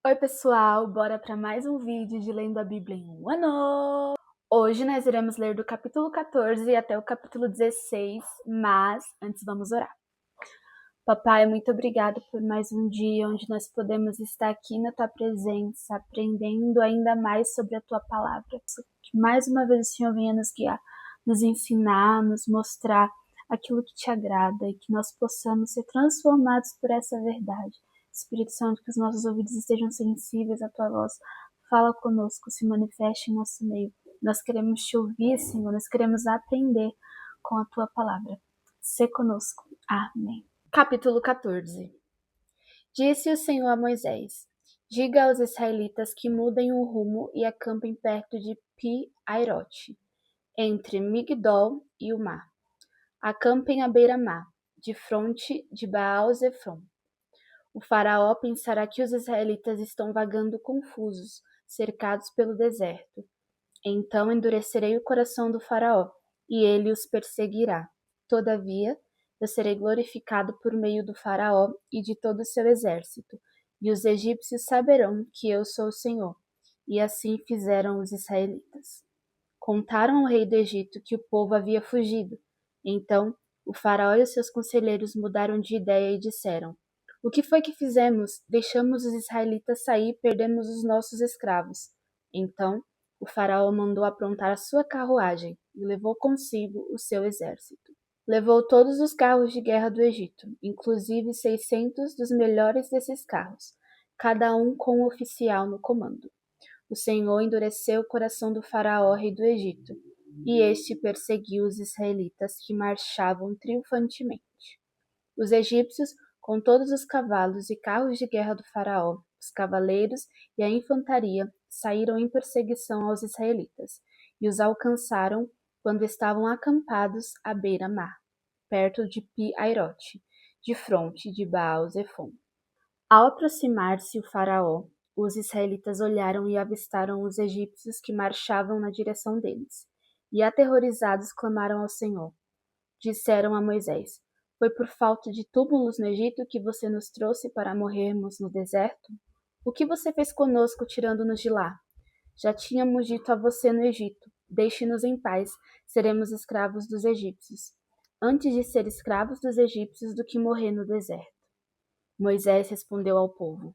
Oi pessoal, bora para mais um vídeo de Lendo a Bíblia em um ano! Hoje nós iremos ler do capítulo 14 até o capítulo 16, mas antes vamos orar. Papai, muito obrigada por mais um dia onde nós podemos estar aqui na Tua presença, aprendendo ainda mais sobre a Tua palavra. Que mais uma vez o Senhor venha nos guiar, nos ensinar, nos mostrar aquilo que Te agrada e que nós possamos ser transformados por essa verdade. Espírito Santo, que os nossos ouvidos estejam sensíveis à Tua voz. Fala conosco, se manifeste em nosso meio. Nós queremos Te ouvir, Senhor, nós queremos aprender com a Tua palavra. Sê conosco. Amém. Capítulo 14. Disse o Senhor a Moisés: Diga aos israelitas que mudem o rumo e acampem perto de Pi-Airote, entre Migdol e o mar. Acampem à beira-mar, de fronte de Baal-Zefron. O faraó pensará que os israelitas estão vagando confusos, cercados pelo deserto. Então endurecerei o coração do faraó, e ele os perseguirá. Todavia, eu serei glorificado por meio do faraó e de todo o seu exército, e os egípcios saberão que eu sou o Senhor. E assim fizeram os israelitas. Contaram ao rei do Egito que o povo havia fugido. Então, o faraó e os seus conselheiros mudaram de ideia e disseram: O que foi que fizemos? Deixamos os israelitas sair e perdemos os nossos escravos. Então, o faraó mandou aprontar a sua carruagem e levou consigo o seu exército. Levou todos os carros de guerra do Egito, inclusive 600 dos melhores desses carros, cada um com um oficial no comando. O Senhor endureceu o coração do faraó, rei do Egito, e este perseguiu os israelitas que marchavam triunfantemente. Os egípcios, com todos os cavalos e carros de guerra do faraó, os cavaleiros e a infantaria, saíram em perseguição aos israelitas, e os alcançaram quando estavam acampados à beira-mar, perto de Pi-Airote, de fronte de Baal-Zefon. Ao aproximar-se o faraó, os israelitas olharam e avistaram os egípcios que marchavam na direção deles, e aterrorizados clamaram ao Senhor. Disseram a Moisés: Foi por falta de túmulos no Egito que você nos trouxe para morrermos no deserto? O que você fez conosco tirando-nos de lá? Já tínhamos dito a você no Egito: Deixe-nos em paz, seremos escravos dos egípcios, antes de ser escravos dos egípcios do que morrer no deserto. Moisés respondeu ao povo: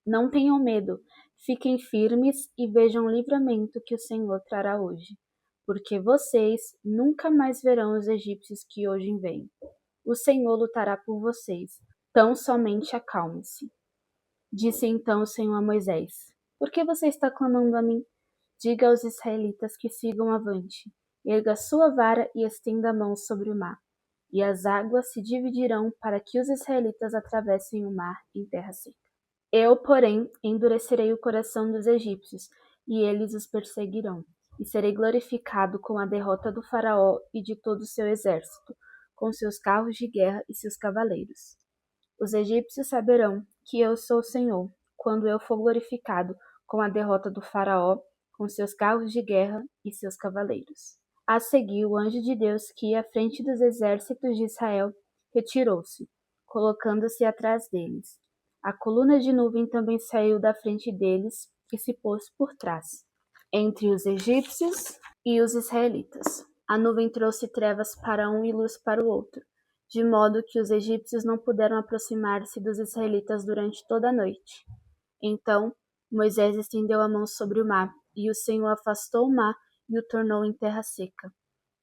Não tenham medo, fiquem firmes e vejam o livramento que o Senhor trará hoje, porque vocês nunca mais verão os egípcios que hoje vêm. O Senhor lutará por vocês, tão somente acalme-se. Disse então o Senhor a Moisés: Por que você está clamando a mim? Diga aos israelitas que sigam avante. Erga sua vara e estenda a mão sobre o mar, e as águas se dividirão para que os israelitas atravessem o mar em terra seca. Eu, porém, endurecerei o coração dos egípcios, e eles os perseguirão, e serei glorificado com a derrota do faraó e de todo o seu exército, com seus carros de guerra e seus cavaleiros. Os egípcios saberão que eu sou o Senhor, quando eu for glorificado com a derrota do faraó, com seus carros de guerra e seus cavaleiros. A seguir, o anjo de Deus, que ia à frente dos exércitos de Israel, retirou-se, colocando-se atrás deles. A coluna de nuvem também saiu da frente deles e se pôs por trás, entre os egípcios e os israelitas. A nuvem trouxe trevas para um e luz para o outro, de modo que os egípcios não puderam aproximar-se dos israelitas durante toda a noite. Então Moisés estendeu a mão sobre o mar, e o Senhor afastou o mar e o tornou em terra seca,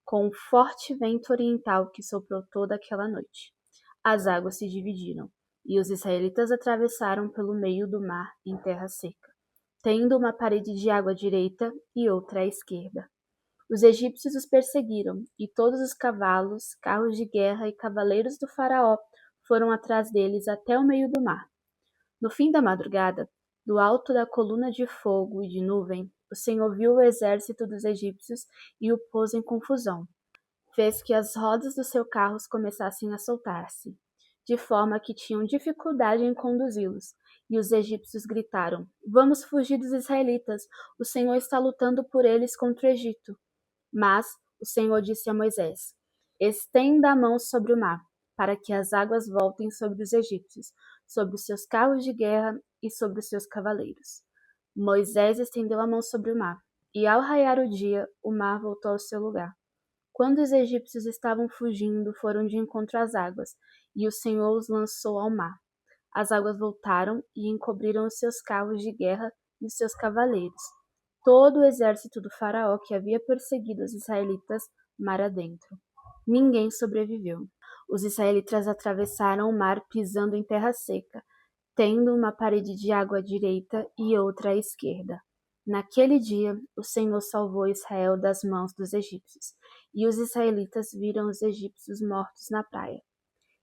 com um forte vento oriental que soprou toda aquela noite. As águas se dividiram, e os israelitas atravessaram pelo meio do mar em terra seca, tendo uma parede de água à direita e outra à esquerda. Os egípcios os perseguiram, e todos os cavalos, carros de guerra e cavaleiros do faraó foram atrás deles até o meio do mar. No fim da madrugada, do alto da coluna de fogo e de nuvem, o Senhor viu o exército dos egípcios e o pôs em confusão. Fez que as rodas dos seus carros começassem a soltar-se, de forma que tinham dificuldade em conduzi-los. E os egípcios gritaram: Vamos fugir dos israelitas, o Senhor está lutando por eles contra o Egito. Mas o Senhor disse a Moisés: Estenda a mão sobre o mar, para que as águas voltem sobre os egípcios, sobre os seus carros de guerra e sobre os seus cavaleiros. Moisés estendeu a mão sobre o mar, e ao raiar o dia, o mar voltou ao seu lugar. Quando os egípcios estavam fugindo, foram de encontro às águas, e o Senhor os lançou ao mar. As águas voltaram e encobriram os seus carros de guerra e os seus cavaleiros. Todo o exército do faraó que havia perseguido os israelitas mar adentro. Ninguém sobreviveu. Os israelitas atravessaram o mar pisando em terra seca, tendo uma parede de água à direita e outra à esquerda. Naquele dia, o Senhor salvou Israel das mãos dos egípcios, e os israelitas viram os egípcios mortos na praia.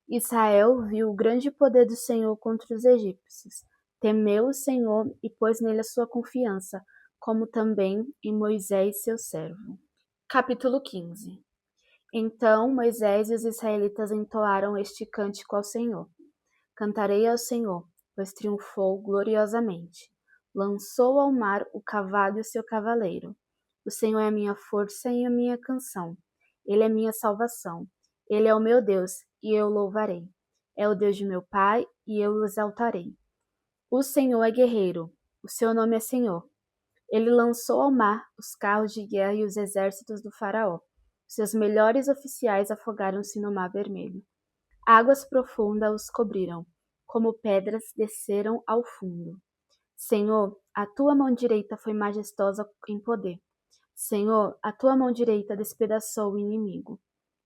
Israel viu o grande poder do Senhor contra os egípcios, temeu o Senhor e pôs nele a sua confiança, como também em Moisés, seu servo. Capítulo 15. Então Moisés e os israelitas entoaram este cântico ao Senhor. Cantarei ao Senhor, pois triunfou gloriosamente. Lançou ao mar o cavalo e o seu cavaleiro. O Senhor é a minha força e a minha canção. Ele é minha salvação. Ele é o meu Deus, e eu louvarei. É o Deus de meu pai, e eu o exaltarei. O Senhor é guerreiro. O seu nome é Senhor. Ele lançou ao mar os carros de guerra e os exércitos do faraó. Seus melhores oficiais afogaram-se no mar vermelho. Águas profundas os cobriram, como pedras desceram ao fundo. Senhor, a tua mão direita foi majestosa em poder. Senhor, a tua mão direita despedaçou o inimigo.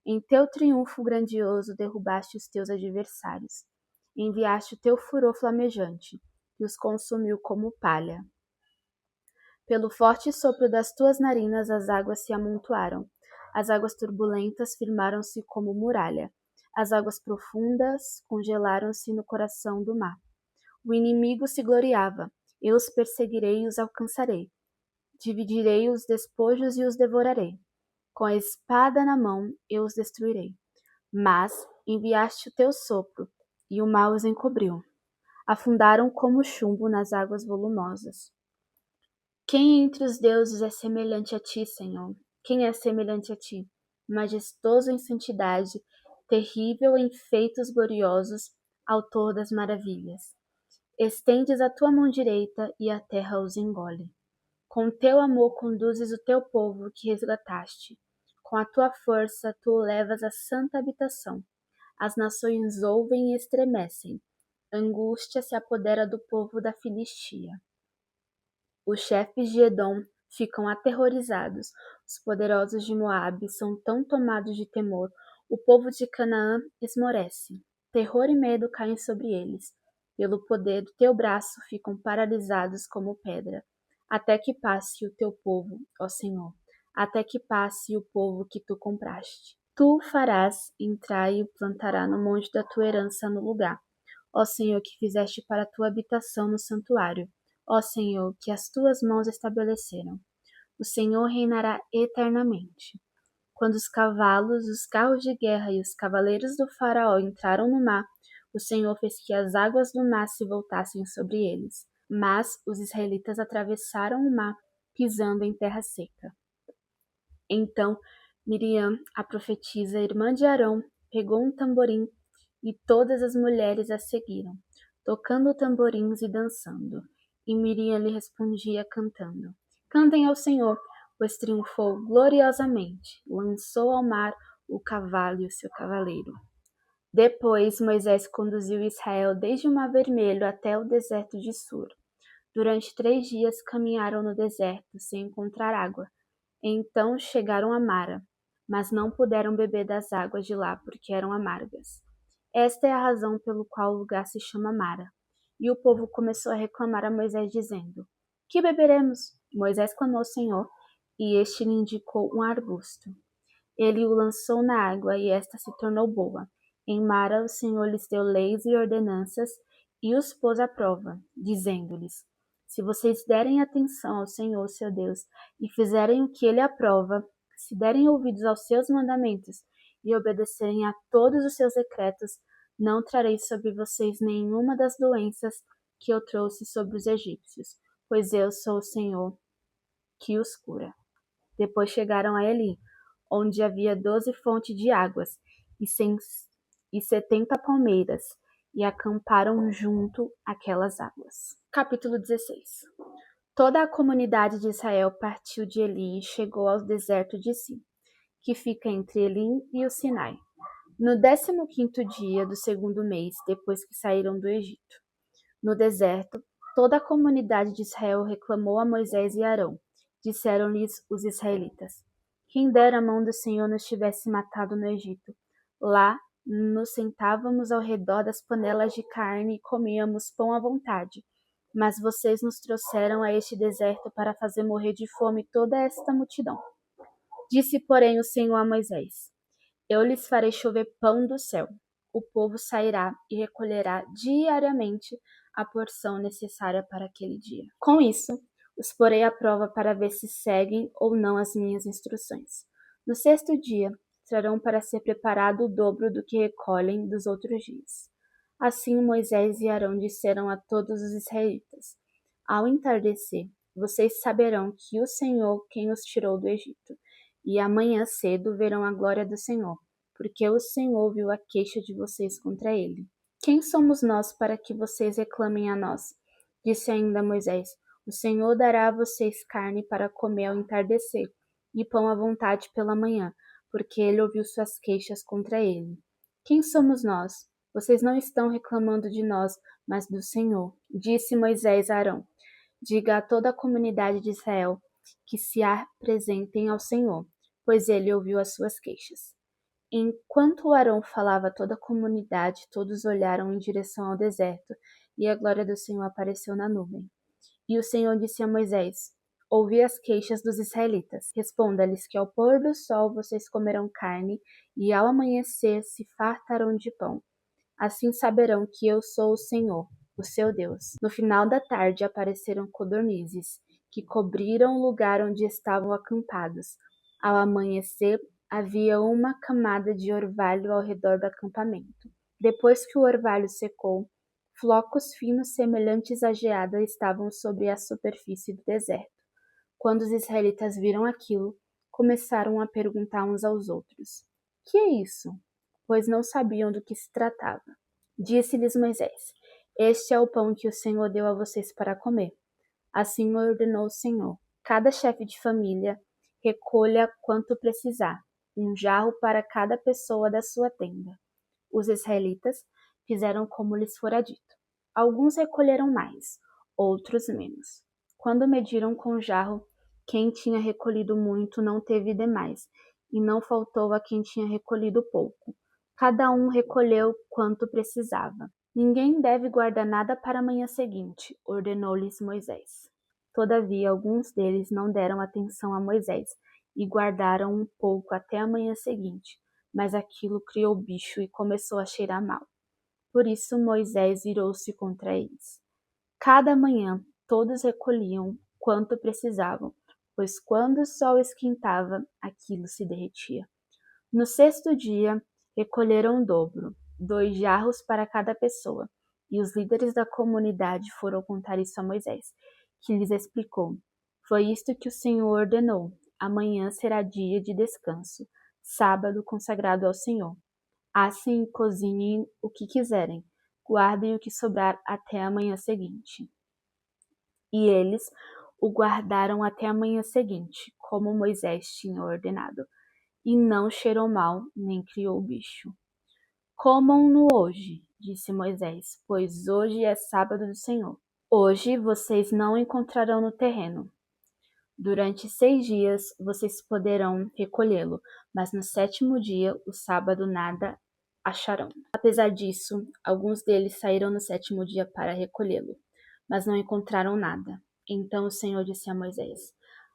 Em teu triunfo grandioso derrubaste os teus adversários. Enviaste o teu furor flamejante, e os consumiu como palha. Pelo forte sopro das tuas narinas as águas se amontoaram. As águas turbulentas firmaram-se como muralha. As águas profundas congelaram-se no coração do mar. O inimigo se gloriava. Eu os perseguirei e os alcançarei. Dividirei os despojos e os devorarei. Com a espada na mão eu os destruirei. Mas enviaste o teu sopro, e o mar os encobriu. Afundaram como chumbo nas águas volumosas. Quem entre os deuses é semelhante a ti, Senhor? Quem é semelhante a ti? Majestoso em santidade, terrível em feitos gloriosos, autor das maravilhas. Estendes a tua mão direita e a terra os engole. Com teu amor conduzes o teu povo que resgataste. Com a tua força tu o levas à santa habitação. As nações ouvem e estremecem. Angústia se apodera do povo da Filistia. Os chefes de Edom ficam aterrorizados. Os poderosos de Moabe são tão tomados de temor. O povo de Canaã esmorece. Terror e medo caem sobre eles. Pelo poder do teu braço ficam paralisados como pedra. Até que passe o teu povo, ó Senhor. Até que passe o povo que tu compraste. Tu o farás entrar e o plantará no monte da tua herança no lugar. Ó Senhor, que fizeste para a tua habitação no santuário. Ó Senhor, que as tuas mãos estabeleceram. O Senhor reinará eternamente. Quando os cavalos, os carros de guerra e os cavaleiros do faraó entraram no mar, o Senhor fez que as águas do mar se voltassem sobre eles. Mas os israelitas atravessaram o mar, pisando em terra seca. Então Miriam, a profetisa, irmã de Arão, pegou um tamborim e todas as mulheres a seguiram, tocando tamborins e dançando. E Miriam lhe respondia cantando: Cantem ao Senhor, pois triunfou gloriosamente, lançou ao mar o cavalo e o seu cavaleiro. Depois Moisés conduziu Israel desde o Mar Vermelho até o deserto de Sur. Durante 3 dias caminharam no deserto, sem encontrar água. Então chegaram a Mara, mas não puderam beber das águas de lá, porque eram amargas. Esta é a razão pelo qual o lugar se chama Mara. E o povo começou a reclamar a Moisés, dizendo: Que beberemos? Moisés clamou ao Senhor, e este lhe indicou um arbusto. Ele o lançou na água, e esta se tornou boa. Em Mara o Senhor lhes deu leis e ordenanças, e os pôs à prova, dizendo-lhes: Se vocês derem atenção ao Senhor, seu Deus, e fizerem o que ele aprova, se derem ouvidos aos seus mandamentos e obedecerem a todos os seus decretos, não trarei sobre vocês nenhuma das doenças que eu trouxe sobre os egípcios, pois eu sou o Senhor que os cura. Depois chegaram a Eli, onde havia 12 fontes de águas e 70 palmeiras, e acamparam junto àquelas águas. Capítulo 16. Toda a comunidade de Israel partiu de Elim e chegou ao deserto de Zin, que fica entre Elim e o Sinai, no 15º dia do segundo mês, depois que saíram do Egito. No deserto, toda a comunidade de Israel reclamou a Moisés e Arão. Disseram-lhes os israelitas: quem dera a mão do Senhor nos tivesse matado no Egito. Lá nos sentávamos ao redor das panelas de carne e comíamos pão à vontade. Mas vocês nos trouxeram a este deserto para fazer morrer de fome toda esta multidão. Disse, porém, o Senhor a Moisés: eu lhes farei chover pão do céu. O povo sairá e recolherá diariamente a porção necessária para aquele dia. Com isso, os porei à prova para ver se seguem ou não as minhas instruções. No 6º dia, trarão para ser preparado o dobro do que recolhem dos outros dias. Assim Moisés e Arão disseram a todos os israelitas: ao entardecer, vocês saberão que o Senhor quem os tirou do Egito, e amanhã cedo verão a glória do Senhor, porque o Senhor ouviu a queixa de vocês contra ele. Quem somos nós para que vocês reclamem a nós? Disse ainda Moisés: o Senhor dará a vocês carne para comer ao entardecer, e pão à vontade pela manhã, porque ele ouviu suas queixas contra ele. Quem somos nós? Vocês não estão reclamando de nós, mas do Senhor. Disse Moisés a Arão: diga a toda a comunidade de Israel que se apresentem ao Senhor, pois ele ouviu as suas queixas. Enquanto Arão falava a toda a comunidade, todos olharam em direção ao deserto, e a glória do Senhor apareceu na nuvem. E o Senhor disse a Moisés: ouvi as queixas dos israelitas. Responda-lhes que ao pôr do sol vocês comerão carne, e ao amanhecer se fartarão de pão. Assim saberão que eu sou o Senhor, o seu Deus. No final da tarde apareceram codornizes, que cobriram o lugar onde estavam acampados. Ao amanhecer, havia uma camada de orvalho ao redor do acampamento. Depois que o orvalho secou, flocos finos semelhantes à geada estavam sobre a superfície do deserto. Quando os israelitas viram aquilo, começaram a perguntar uns aos outros: que é isso? Pois não sabiam do que se tratava. Disse-lhes Moisés: este é o pão que o Senhor deu a vocês para comer. Assim ordenou o Senhor: cada chefe de família recolha quanto precisar, um jarro para cada pessoa da sua tenda. Os israelitas fizeram como lhes fora dito. Alguns recolheram mais, outros menos. Quando mediram com o jarro, quem tinha recolhido muito não teve demais, e não faltou a quem tinha recolhido pouco. Cada um recolheu quanto precisava. Ninguém deve guardar nada para a manhã seguinte, ordenou-lhes Moisés. Todavia, alguns deles não deram atenção a Moisés e guardaram um pouco até a manhã seguinte, mas aquilo criou bicho e começou a cheirar mal. Por isso Moisés virou-se contra eles. Cada manhã todos recolhiam quanto precisavam, pois quando o sol esquentava, aquilo se derretia. No 6º dia, recolheram o dobro, 2 jarros para cada pessoa, e os líderes da comunidade foram contar isso a Moisés, que lhes explicou: foi isto que o Senhor ordenou, amanhã será dia de descanso, sábado consagrado ao Senhor. Assem e cozinhem o que quiserem, guardem o que sobrar até a manhã seguinte. E eles o guardaram até a manhã seguinte, como Moisés tinha ordenado, e não cheirou mal, nem criou bicho. Comam-no hoje, disse Moisés, pois hoje é sábado do Senhor. Hoje vocês não encontrarão no terreno. Durante 6 dias vocês poderão recolhê-lo, mas no 7º dia, o sábado, nada acharão. Apesar disso, alguns deles saíram no 7º dia para recolhê-lo, mas não encontraram nada. Então o Senhor disse a Moisés: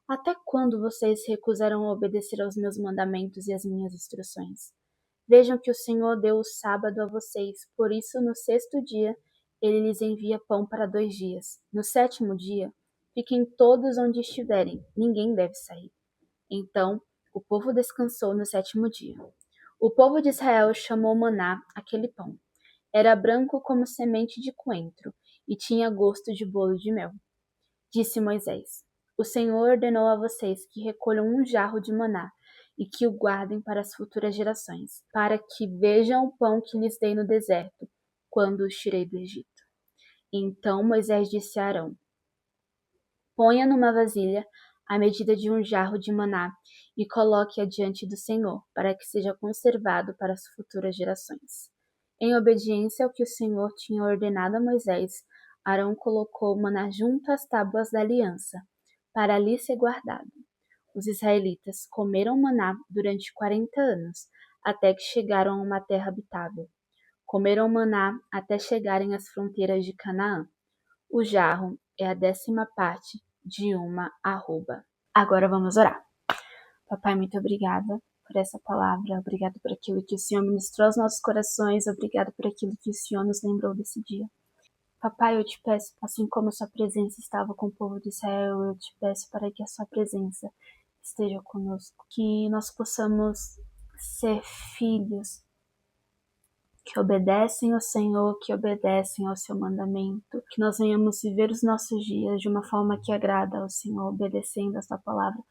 até quando vocês recusarão obedecer aos meus mandamentos e às minhas instruções? Vejam que o Senhor deu o sábado a vocês, por isso no 6º dia ele lhes envia pão para 2 dias. No 7º dia, fiquem todos onde estiverem, ninguém deve sair. Então o povo descansou no 7º dia. O povo de Israel chamou maná aquele pão. Era branco como semente de coentro e tinha gosto de bolo de mel. Disse Moisés: o Senhor ordenou a vocês que recolham um jarro de maná e que o guardem para as futuras gerações, para que vejam o pão que lhes dei no deserto, quando os tirei do Egito. Então Moisés disse a Arão: ponha numa vasilha a medida de um jarro de maná e coloque-a diante do Senhor, para que seja conservado para as futuras gerações. Em obediência ao que o Senhor tinha ordenado a Moisés, Arão colocou o maná junto às tábuas da aliança, para ali ser guardado. Os israelitas comeram maná durante 40 anos, até que chegaram a uma terra habitável. Comeram maná até chegarem às fronteiras de Canaã. O jarro é a 10ª parte de uma arroba. Agora vamos orar. Papai, muito obrigada por essa palavra. Obrigado por aquilo que o Senhor ministrou aos nossos corações. Obrigado por aquilo que o Senhor nos lembrou desse dia. Papai, eu te peço, assim como a sua presença estava com o povo de Israel, eu te peço para que a sua presença esteja conosco. Que nós possamos ser filhos que obedecem ao Senhor, que obedecem ao seu mandamento, que nós venhamos viver os nossos dias de uma forma que agrada ao Senhor, obedecendo a sua palavra,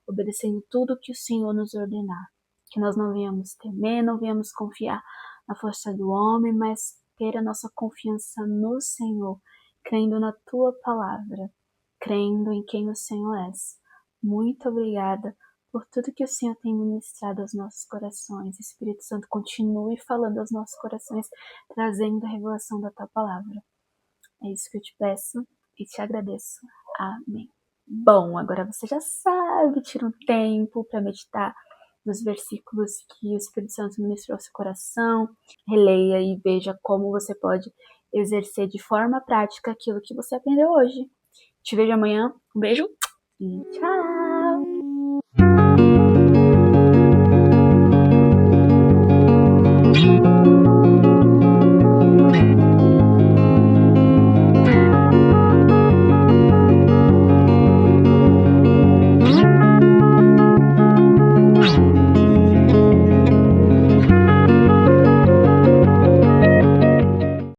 obedecendo tudo que o Senhor nos ordenar. Que nós não venhamos temer, não venhamos confiar na força do homem, mas ter a nossa confiança no Senhor, crendo na tua palavra, crendo em quem o Senhor é. Muito obrigada por tudo que o Senhor tem ministrado aos nossos corações. Espírito Santo, continue falando aos nossos corações, trazendo a revelação da tua palavra. É isso que eu te peço e te agradeço. Amém. Bom, agora você já sabe, tira um tempo para meditar nos versículos que o Espírito Santo ministrou ao seu coração, releia e veja como você pode exercer de forma prática aquilo que você aprendeu hoje. Te vejo amanhã. Um beijo e tchau!